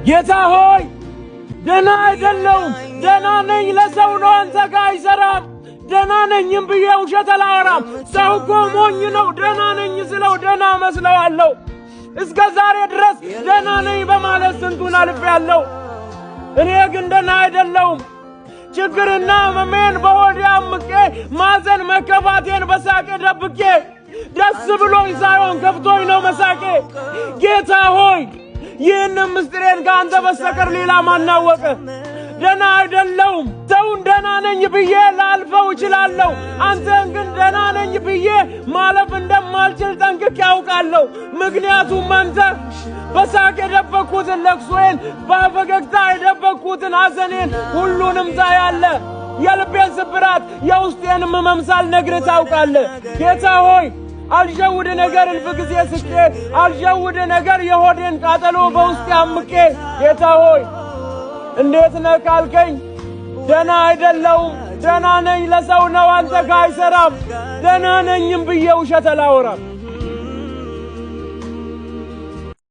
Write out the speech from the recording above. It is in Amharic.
ጌታ ሆይ ደና አይደለሁም ደና ነኝ ለሰው ነው አንተ ጋር አይሰራም ደና ነኝም ብዬ ውሸት አላወራም ሰው እኮ ሞኝ ነው ደና ነኝ ስለው ደና መስለዋለሁ እስከ ዛሬ ድረስ ደና ነኝ በማለት ስንቱን አልፌያለሁ እኔ ግን ደና አይደለሁም ችግርና መሜን በሆዴ አምቄ ማዘን መከፋቴን በሳቄ ደብቄ ደስ ብሎኝ ሳይሆን ከፍቶኝ ነው መሳቄ ጌታ ሆይ ይህን ምስጢሬን ካንተ በስተቀር ሌላ ማን አወቀ ደና አይደለሁም ሰውን ደና ነኝ ብዬ ላልፈው እችላለሁ አንተን ግን ደና ነኝ ብዬ ማለፍ እንደማልችል ጠንቅቄ አውቃለሁ ምክንያቱም አንተ በሳቅ የደበቅኩትን ለቅሶዬን በፈገግታ የደበቅኩትን ሐዘኔን ሁሉንም ታያለህ የልቤን ስብራት የውስጤን መምሳል ነግር ታውቃለህ ጌታ ሆይ አልጀውድ ነገር እልፍ ጊዜ ስቄ አልጀውድ ነገር የሆዴን ቃጠሎ በውስጤ አምቄ ጌታ ሆይ እንዴት ነህ ካልከኝ ደና አይደለሁም ደና ነኝ ለሰው ነው አንተ ጋር አይሰራም ደና ነኝም ብዬ ውሸት አላወራም